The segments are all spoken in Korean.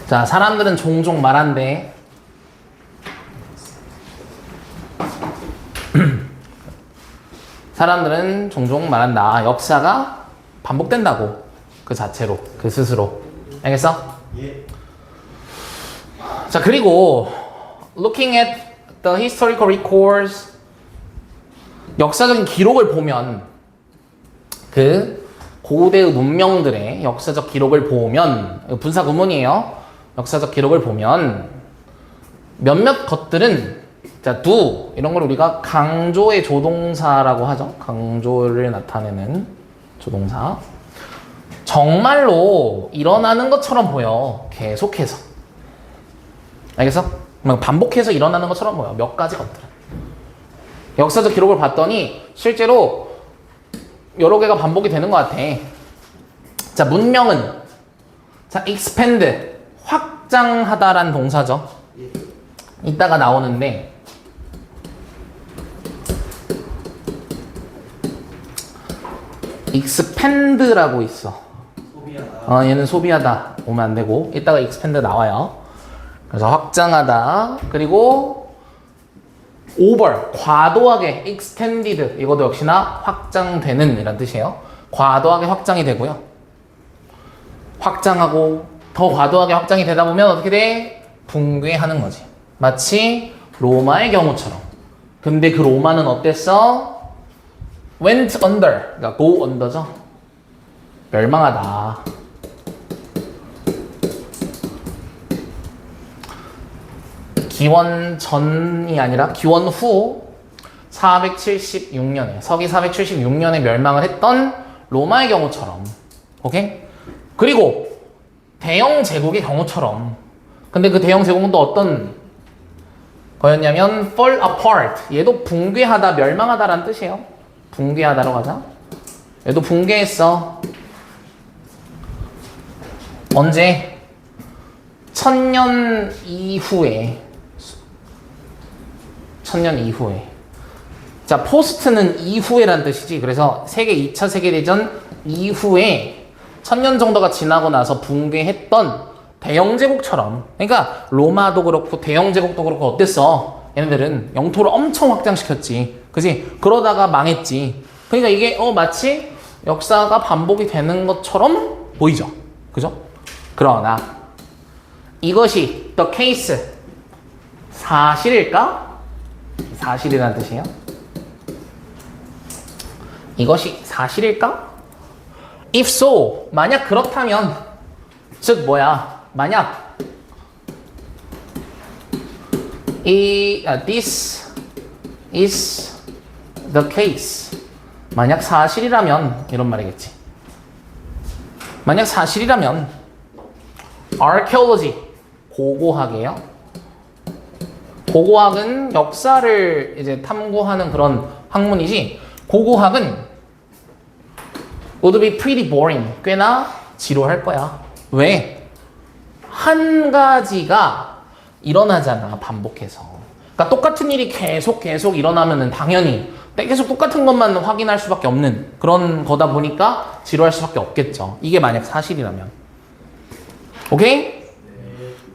자, 사람들은 종종 말한대. 사람들은 종종 말한다. 역사가 반복된다고. 그 자체로, 그 스스로. 알겠어? 예. 자, 그리고 looking at the historical records, 역사적인 기록을 보면 그 고대의 문명들의 역사적 기록을 보면, 분사 구문이에요. 역사적 기록을 보면 몇몇 것들은, 자, do 이런 걸 우리가 강조의 조동사라고 하죠. 강조를 나타내는 조동사. 정말로 일어나는 것처럼 보여. 계속해서. 알겠어? 반복해서 일어나는 것처럼 보여. 몇 가지 것들은. 역사적 기록을 봤더니 실제로 여러 개가 반복이 되는 것 같아. 자, 문명은, 자, expand, 확장하다란 동사죠. 이따가 나오는데, expand라고 있어. 소비하다. 얘는 소비하다 오면 안 되고, 이따가 expand 나와요. 그래서 확장하다. 그리고 over, 과도하게, extended, 이것도 역시나 확장되는 이란 뜻이에요. 과도하게 확장이 되고요. 확장하고 더 과도하게 확장이 되다 보면 어떻게 돼? 붕괴하는 거지. 마치 로마의 경우처럼. 근데 그 로마는 어땠어? went under, 그러니까 go under죠. 멸망하다. 기원 전이 아니라 기원 후 476년에, 서기 476년에 멸망을 했던 로마의 경우처럼. 오케이? 그리고 대영 제국의 경우처럼. 근데 그 대영 제국은 또 어떤 거였냐면 fall apart. 얘도 붕괴하다, 멸망하다라는 뜻이에요. 붕괴하다로 가자. 얘도 붕괴했어. 언제? 1000년 이후에. 1000년 이후에. 자, 포스트는 이후에란 뜻이지. 그래서 2차 세계대전 이후에 1000년 정도가 지나고 나서 붕괴했던 대영제국처럼. 그러니까 로마도 그렇고 대영제국도 그렇고 어땠어? 얘네들은 영토를 엄청 확장시켰지. 그지? 그러다가 망했지. 그러니까 이게 마치 역사가 반복이 되는 것처럼 보이죠. 그죠? 그러나 이것이 the case, 사실일까? 사실이라는 뜻이에요. 이것이 사실일까? If so, 만약 그렇다면, 즉 뭐야? 만약 this is the case, 만약 사실이라면 이런 말이겠지. 만약 사실이라면 archaeology, 고고학이에요. 고고학은 역사를 이제 탐구하는 그런 학문이지, 고고학은 would be pretty boring, 꽤나 지루할 거야. 왜? 한 가지가 일어나잖아, 반복해서. 그러니까 똑같은 일이 계속 일어나면은 당연히 계속 똑같은 것만 확인할 수밖에 없는 그런 거다 보니까 지루할 수밖에 없겠죠. 이게 만약 사실이라면. 오케이?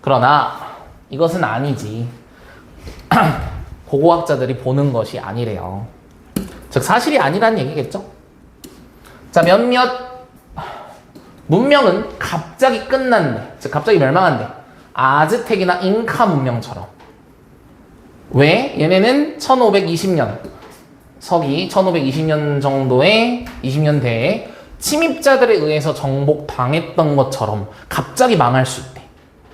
그러나 이것은 아니지. 고고학자들이 보는 것이 아니래요. 즉 사실이 아니라는 얘기겠죠. 자, 몇몇 문명은 갑자기 끝난대. 즉 갑자기 멸망한대. 아즈텍이나 잉카 문명처럼. 왜? 얘네는 1520년, 서기 1520년 정도의 20년대에 침입자들에 의해서 정복당했던 것처럼 갑자기 망할 수 있대.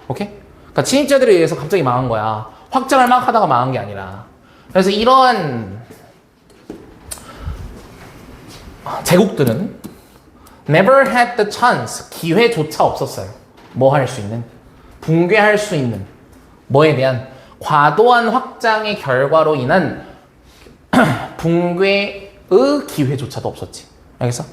오케이? 그러니까 침입자들에 의해서 갑자기 망한 거야. 확장을 막 하다가 망한 게 아니라. 그래서 이러한 제국들은 never had the chance, 기회조차 없었어요. 뭐 할 수 있는? 붕괴할 수 있는. 뭐에 대한? 과도한 확장의 결과로 인한 붕괴의 기회조차도 없었지. 알겠어?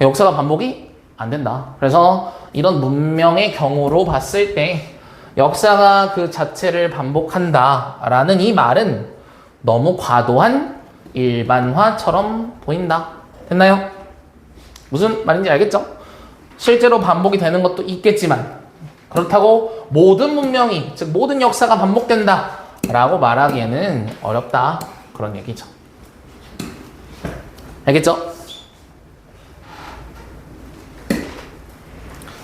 역사가 반복이 안 된다. 그래서 이런 문명의 경우로 봤을 때 역사가 그 자체를 반복한다라는 이 말은 너무 과도한 일반화처럼 보인다. 됐나요? 무슨 말인지 알겠죠? 실제로 반복이 되는 것도 있겠지만, 그렇다고 모든 문명이, 즉 모든 역사가 반복된다 라고 말하기에는 어렵다, 그런 얘기죠. 알겠죠?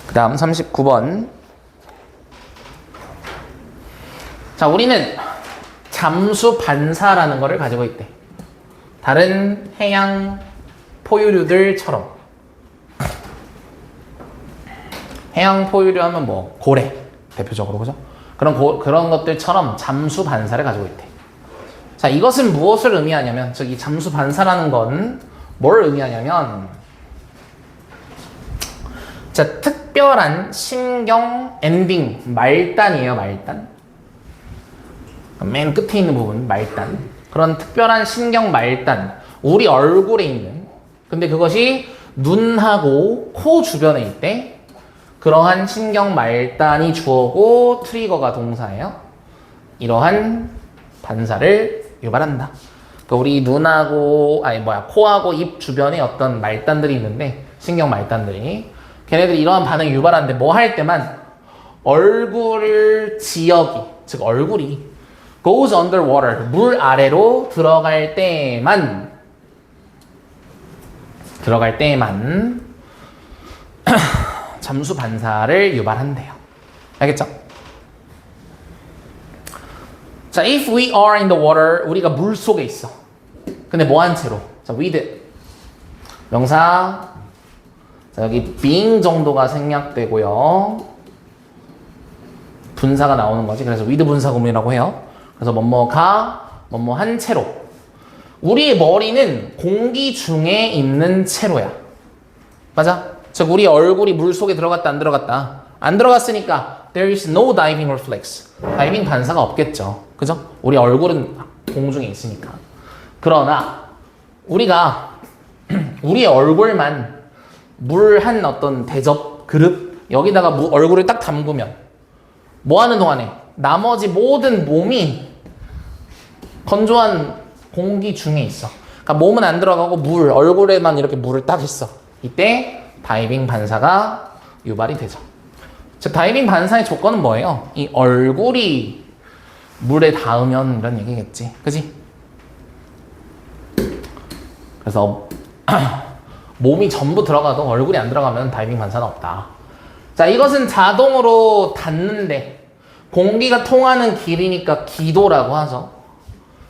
그 다음 39번. 자, 우리는 잠수 반사라는 것을 가지고 있대. 다른 해양 포유류들처럼. 해양 포유류 하면 뭐 고래 대표적으로, 그죠? 그런 것들처럼 잠수 반사를 가지고 있대. 자, 이것은 무엇을 의미하냐면, 즉 이 잠수 반사라는 건 뭘 의미하냐면, 자, 특별한 신경 엔딩, 말단이에요, 말단. 맨 끝에 있는 부분, 말단. 그런 특별한 신경 말단, 우리 얼굴에 있는, 근데 그것이 눈하고 코 주변에 있대. 그러한 신경 말단이 주어고 트리거가 동사예요. 이러한 반사를 유발한다. 그러니까 우리 눈하고, 코하고 입 주변에 어떤 말단들이 있는데, 신경 말단들이, 걔네들이 이러한 반응을 유발하는데 뭐 할 때만 얼굴 지역이, 즉 얼굴이 goes underwater, 물 아래로 들어갈 때만 잠수 반사를 유발한대요. 알겠죠? 자, if we are in the water, 우리가 물 속에 있어. 근데 뭐 한 채로? 자, with 명사. 자, 여기 being 정도가 생략되고요. 분사가 나오는 거지. 그래서 with 분사 구문이라고 해요. 그래서 뭐뭐가 뭐뭐 한 채로. 우리의 머리는 공기 중에 있는 채로야. 맞아? 즉 우리 얼굴이 물 속에 들어갔다 안 들어갔다. 안 들어갔으니까 there is no diving reflex. 다이빙 반사가 없겠죠. 그죠? 우리 얼굴은 공중에 있으니까. 그러나 우리가 우리의 얼굴만 물 한 어떤 대접 그릇 여기다가 얼굴을 딱 담그면 뭐 하는 동안에 나머지 모든 몸이 건조한 공기 중에 있어. 그러니까 몸은 안 들어가고 얼굴에만 이렇게 물을 딱 있어. 이때 다이빙 반사가 유발이 되죠. 즉 다이빙 반사의 조건은 뭐예요? 이 얼굴이 물에 닿으면 이런 얘기겠지. 그지? 그래서 몸이 전부 들어가도 얼굴이 안 들어가면 다이빙 반사는 없다. 자, 이것은 자동으로 닿는데 공기가 통하는 길이니까 기도라고 하죠.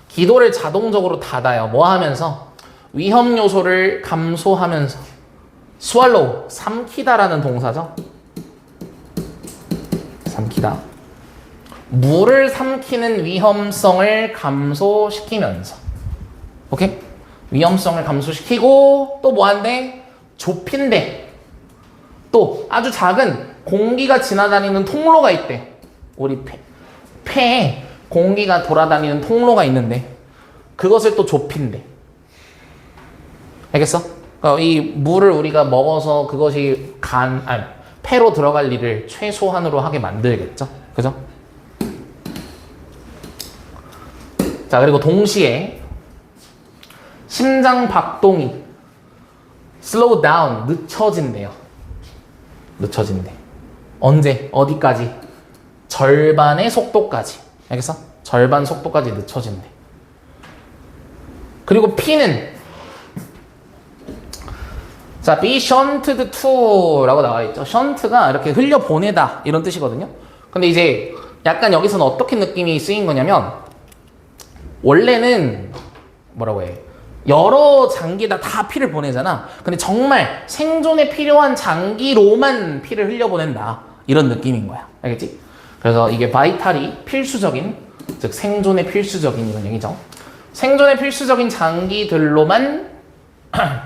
기도를 자동적으로 닫아요. 뭐 하면서? 위험 요소를 감소하면서. swallow, 삼키다라는 동사죠. 삼키다. 물을 삼키는 위험성을 감소시키면서. 오케이? 위험성을 감소시키고 또 뭐한대? 좁힌대. 또 아주 작은 공기가 지나다니는 통로가 있대. 우리 폐에 공기가 돌아다니는 통로가 있는데 그것을 또 좁힌대. 알겠어? 그러니까 이 물을 우리가 먹어서 그것이 폐로 들어갈 일을 최소한으로 하게 만들겠죠? 그죠? 자, 그리고 동시에 심장 박동이 slow down, 늦춰진대요. 늦춰진대. 언제? 어디까지? 절반의 속도까지. 알겠어? 절반 속도까지 늦춰진대. 그리고 P는 자, be shunted to 라고 나와 있죠. shun트가 이렇게 흘려보내다 이런 뜻이거든요. 근데 이제 약간 여기서는 어떻게 느낌이 쓰인 거냐면 원래는 뭐라고 해? 여러 장기다 다 피를 보내잖아. 근데 정말 생존에 필요한 장기로만 피를 흘려보낸다. 이런 느낌인 거야. 알겠지? 그래서 이게 바이탈이 필수적인, 즉 생존에 필수적인 이런 얘기죠. 생존에 필수적인 장기들로만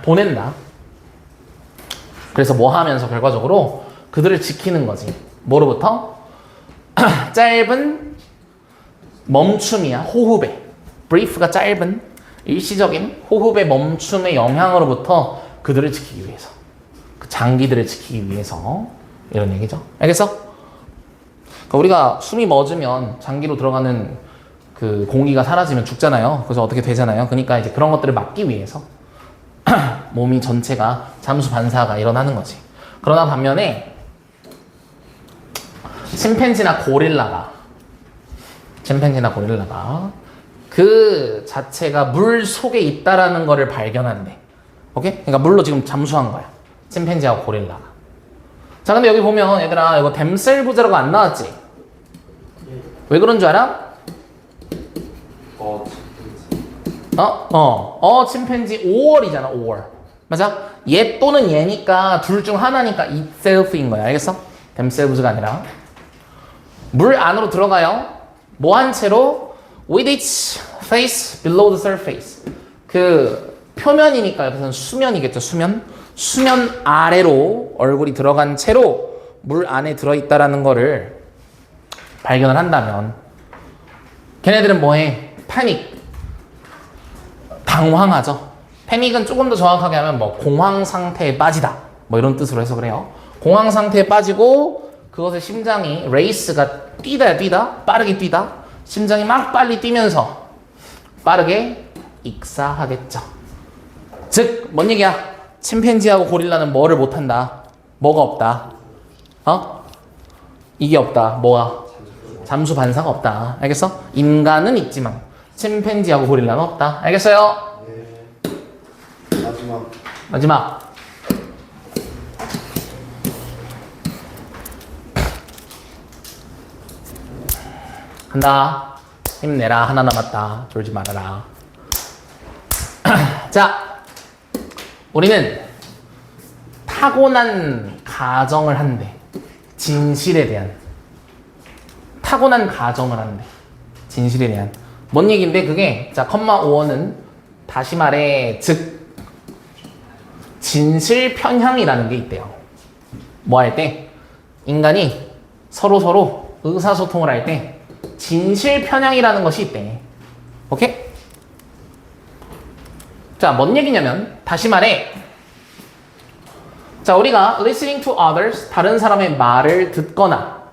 보낸다. 그래서 뭐 하면서 결과적으로 그들을 지키는 거지. 뭐로부터? 짧은 멈춤이야. 호흡에. 브리프가 짧은 일시적인 호흡의 멈춤의 영향으로부터 그들을 지키기 위해서. 그 장기들을 지키기 위해서. 이런 얘기죠. 알겠어? 그러니까 우리가 숨이 멎으면 장기로 들어가는 그 공기가 사라지면 죽잖아요. 그래서 어떻게 되잖아요. 그러니까 이제 그런 것들을 막기 위해서 몸이 전체가 잠수 반사가 일어나는 거지. 그러나 반면에 침팬지나 고릴라가 그 자체가 물 속에 있다라는 거를 발견한대. 오케이? 그러니까 물로 지금 잠수한 거야. 침팬지하고 고릴라가. 자, 근데 여기 보면 얘들아 이거 댐셀브즈라고 안 나왔지? 왜 그런 줄 알아? 침팬지 5월이잖아. 5월. 맞아? 얘 또는 얘니까 둘 중 하나니까 itself인 거야. 알겠어? themselves가 아니라. 물 안으로 들어가요. 뭐 한 채로 with its face below the surface. 그 표면이니까 여기서는 수면이겠죠. 수면 아래로 얼굴이 들어간 채로 물 안에 들어있다라는 거를 발견을 한다면 걔네들은 뭐해? 패닉. 당황하죠. 패닉은 조금 더 정확하게 하면 뭐 공황 상태에 빠지다. 뭐 이런 뜻으로 해서 그래요. 공황 상태에 빠지고 그것의 심장이 레이스가 뛰다 빠르게 뛰다. 심장이 막 빨리 뛰면서 빠르게 익사하겠죠. 즉, 뭔 얘기야? 침팬지하고 고릴라는 뭐를 못한다? 뭐가 없다? 이게 없다. 뭐가? 잠수 반사가 없다. 알겠어? 인간은 있지만 침팬지하고 고릴라는 없다. 알겠어요? 네. 마지막. 간다. 힘내라. 하나 남았다. 졸지 말아라. 자, 우리는 타고난 가정을 한대. 진실에 대한. 타고난 가정을 한대. 진실에 대한. 뭔 얘기인데 그게 자, 컴마 5원은 다시 말해 즉 진실 편향이라는 게 있대요. 뭐 할 때? 인간이 서로 의사소통을 할 때 진실 편향이라는 것이 있대. 오케이? 자, 뭔 얘기냐면 다시 말해 자, 우리가 listening to others 다른 사람의 말을 듣거나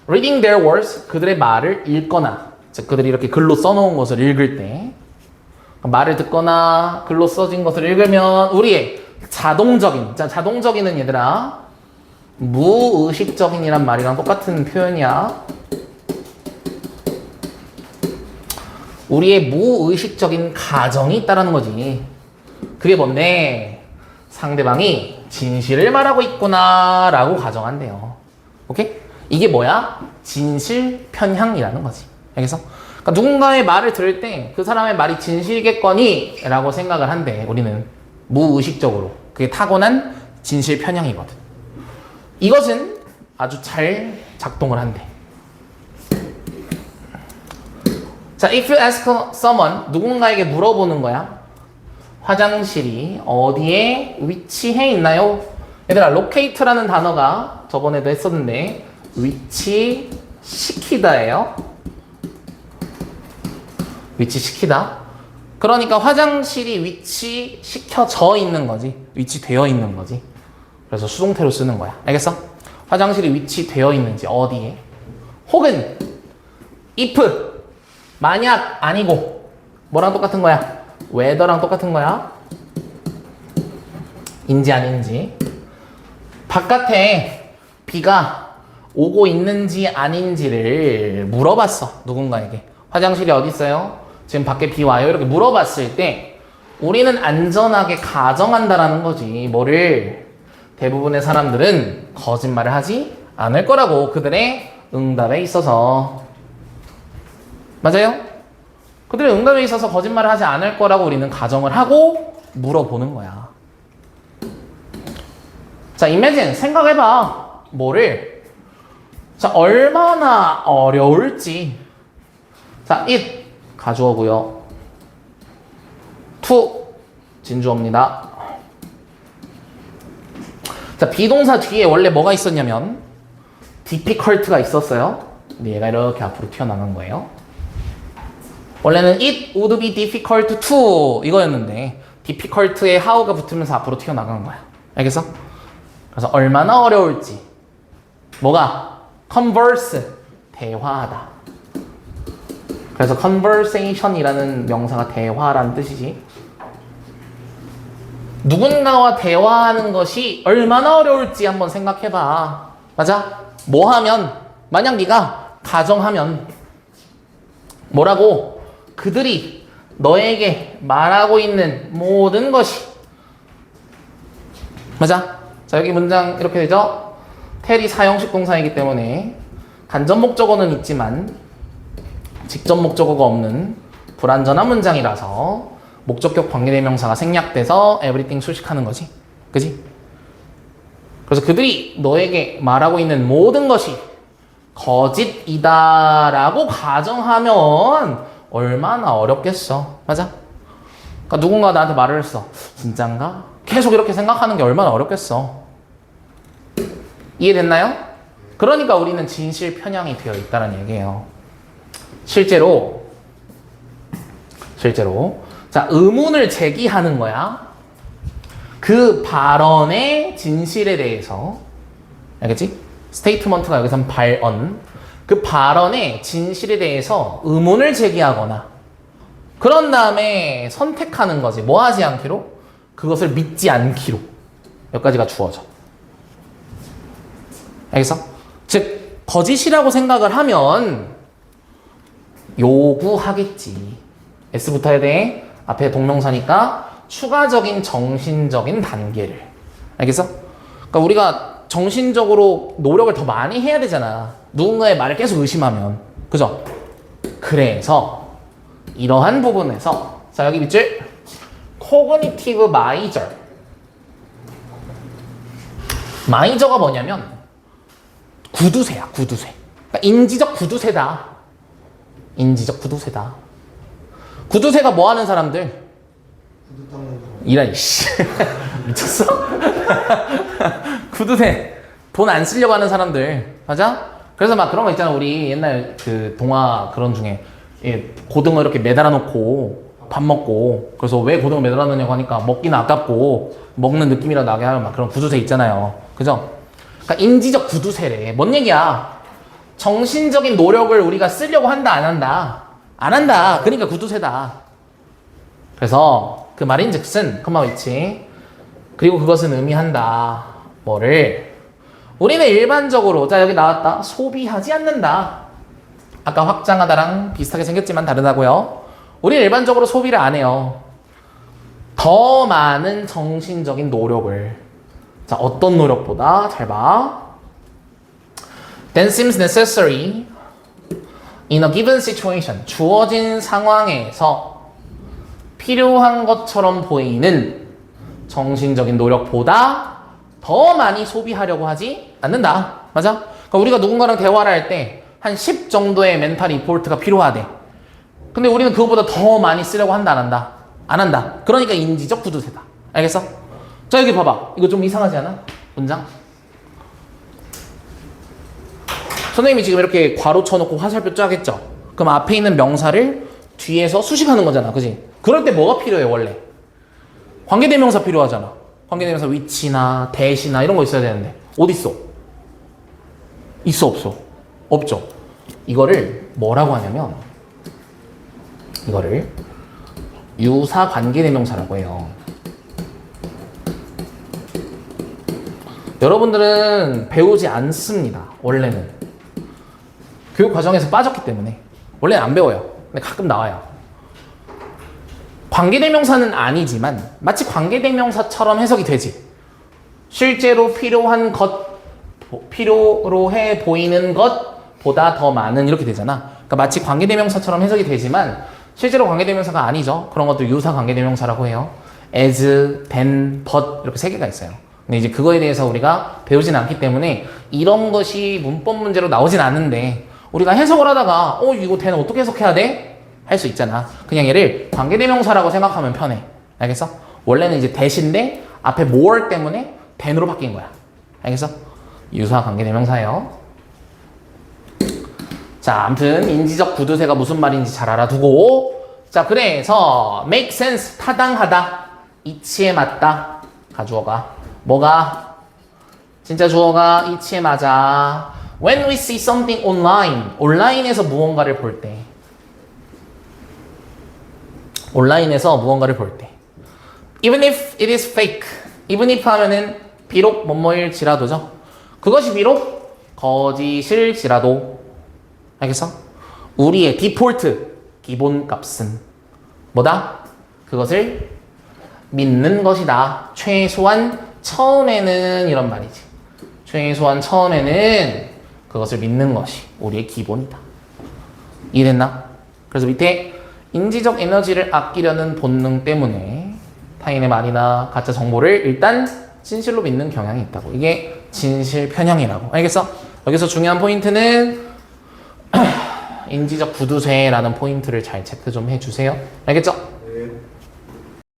reading their words 그들의 말을 읽거나 즉 그들이 이렇게 글로 써놓은 것을 읽을 때 말을 듣거나 글로 써진 것을 읽으면 우리의 자동적인은 얘들아 무의식적인이란 말이랑 똑같은 표현이야. 우리의 무의식적인 가정이 있다라는 거지. 그게 뭔데? 상대방이 진실을 말하고 있구나 라고 가정한대요. 오케이? 이게 뭐야? 진실 편향이라는 거지. 알겠어? 그러니까 누군가의 말을 들을 때 그 사람의 말이 진실이겠거니 라고 생각을 한대. 우리는 무의식적으로. 그게 타고난 진실 편향이거든. 이것은 아주 잘 작동을 한대. 자, if you ask someone, 누군가에게 물어보는 거야. 화장실이 어디에 위치해 있나요? 얘들아, locate라는 단어가 저번에도 했었는데 위치시키다예요. 위치시키다. 그러니까 화장실이 위치시켜져 있는 거지. 위치되어 있는 거지. 그래서 수동태로 쓰는 거야. 알겠어? 화장실이 위치되어 있는지 어디에. 혹은 if 만약 아니고 뭐랑 똑같은 거야? whether랑 똑같은 거야. 인지 아닌지. 바깥에 비가 오고 있는지 아닌지를 물어봤어. 누군가에게. 화장실이 어디 있어요? 지금 밖에 비 와요? 이렇게 물어봤을 때 우리는 안전하게 가정한다라는 거지. 뭐를? 대부분의 사람들은 거짓말을 하지 않을 거라고. 그들의 응답에 있어서. 맞아요? 그들의 응답에 있어서 거짓말을 하지 않을 거라고 우리는 가정을 하고 물어보는 거야. 자, imagine, 생각해봐. 뭐를? 자, 얼마나 어려울지. 자, it, 가주어고요. to, 진주어입니다. 자, 비동사 뒤에 원래 뭐가 있었냐면 difficult가 있었어요. 근데 얘가 이렇게 앞으로 튀어나간 거예요. 원래는 it would be difficult to 이거였는데 difficult에 how가 붙으면서 앞으로 튀어나간 거야. 알겠어? 그래서 얼마나 어려울지. 뭐가? converse, 대화하다. 그래서 conversation이라는 명사가 대화라는 뜻이지. 누군가와 대화하는 것이 얼마나 어려울지 한번 생각해봐. 맞아? 뭐 하면? 만약 네가 가정하면 뭐라고? 그들이 너에게 말하고 있는 모든 것이 맞아? 자, 여기 문장 이렇게 되죠? 텔이 사형식 동사이기 때문에 간접 목적어는 있지만 직접 목적어가 없는 불완전한 문장이라서 목적격 관계대명사가 생략돼서 everything 수식하는 거지. 그지? 그래서 그들이 너에게 말하고 있는 모든 것이 거짓이다라고 가정하면 얼마나 어렵겠어. 맞아? 그러니까 누군가 나한테 말을 했어. 진짠가? 계속 이렇게 생각하는 게 얼마나 어렵겠어. 이해됐나요? 그러니까 우리는 진실 편향이 되어 있다는 얘기예요. 실제로 자, 의문을 제기하는 거야. 그 발언의 진실에 대해서. 알겠지? 스테이트먼트가 여기선 발언. 그 발언의 진실에 대해서 의문을 제기하거나 그런 다음에 선택하는 거지. 뭐 하지 않기로? 그것을 믿지 않기로. 몇 가지가 주어져. 알겠어? 즉 거짓이라고 생각을 하면 요구하겠지. S 붙어야 돼. 앞에 동명사니까 추가적인 정신적인 단계를. 알겠어? 그러니까 우리가 정신적으로 노력을 더 많이 해야 되잖아. 누군가의 말을 계속 의심하면. 그죠? 그래서 이러한 부분에서 자, 여기 밑줄 cognitive major. 마이저가 뭐냐면 구두쇠야, 구두쇠. 그러니까 인지적 구두쇠다. 인지적 구두쇠다. 구두쇠가 뭐 하는 사람들? 이란 씨. 미쳤어? 구두쇠. 돈 안 쓰려고 하는 사람들. 맞아? 그래서 막 그런 거 있잖아. 우리 옛날 그 동화 그런 중에 고등어 이렇게 매달아 놓고 밥 먹고 그래서 왜 고등어 매달아 놓냐고 하니까 먹기는 아깝고 먹는 느낌이라 나게 하는 막 그런 구두쇠 있잖아요. 그죠? 그러니까 인지적 구두쇠래. 뭔 얘기야? 정신적인 노력을 우리가 쓰려고 한다, 안 한다? 안 한다. 그러니까 구두쇠다. 그래서 그 말인즉슨 컴마 위치 그리고 그것은 의미한다. 뭐를? 우리는 일반적으로 자 여기 나왔다. 소비하지 않는다. 아까 확장하다랑 비슷하게 생겼지만 다르다고요. 우리는 일반적으로 소비를 안 해요. 더 많은 정신적인 노력을. 자, 어떤 노력보다? 잘 봐. Then seems necessary in a given situation. 주어진 상황에서 필요한 것처럼 보이는 정신적인 노력보다 더 많이 소비하려고 하지 않는다. 맞아? 그러니까 우리가 누군가랑 대화를 할 때 한 10 정도의 멘탈 리포트가 필요하대. 근데 우리는 그거보다 더 많이 쓰려고 한다, 안 한다? 안 한다. 그러니까 인지적 구두쇠다. 알겠어? 자, 여기 봐봐. 이거 좀 이상하지 않아? 문장? 선생님이 지금 이렇게 괄호 쳐놓고 화살표 쫙 했죠? 그럼 앞에 있는 명사를 뒤에서 수식하는 거잖아. 그지? 그럴 때 뭐가 필요해, 원래? 관계대명사 필요하잖아. 관계대명사 위치나 대시나 이런 거 있어야 되는데. 어디 있어? 있어, 없어? 없죠. 이거를 뭐라고 하냐면 이거를 유사 관계대명사라고 해요. 여러분들은 배우지 않습니다. 원래는. 교육 과정에서 빠졌기 때문에. 원래는 안 배워요. 근데 가끔 나와요. 관계대명사는 아니지만 마치 관계대명사처럼 해석이 되지. 실제로 필요한 것, 필요로 해 보이는 것보다 더 많은 이렇게 되잖아. 그러니까 마치 관계대명사처럼 해석이 되지만 실제로 관계대명사가 아니죠. 그런 것도 유사 관계대명사라고 해요. as, then, but 이렇게 세 개가 있어요. 근데 이제 그거에 대해서 우리가 배우진 않기 때문에 이런 것이 문법 문제로 나오진 않는데 우리가 해석을 하다가 이거 then 어떻게 해석해야 돼? 할 수 있잖아. 그냥 얘를 관계대명사라고 생각하면 편해. 알겠어? 원래는 이제 대신데 앞에 more 때문에 then으로 바뀐 거야. 알겠어? 유사 관계대명사예요. 자, 아무튼 인지적 구두쇠가 무슨 말인지 잘 알아두고 자, 그래서 make sense, 타당하다, 이치에 맞다, 가주어가 뭐가? 진짜 주어가 이치에 맞아. When we see something online, 온라인에서 무언가를 볼 때 온라인에서 무언가를 볼 때 even if it is fake, even if 하면은 비록 뭐뭐일지라도죠. 그것이 비록 거짓일지라도, 알겠어? 우리의 디폴트 기본값은 뭐다? 그것을 믿는 것이다. 최소한 처음에는 이런 말이지. 최소한 처음에는 그것을 믿는 것이 우리의 기본이다. 이해됐나? 그래서 밑에 인지적 에너지를 아끼려는 본능 때문에 타인의 말이나 가짜 정보를 일단 진실로 믿는 경향이 있다고. 이게 진실 편향이라고. 알겠어? 여기서 중요한 포인트는 인지적 구두쇠라는 포인트를 잘 체크 좀 해주세요. 알겠죠?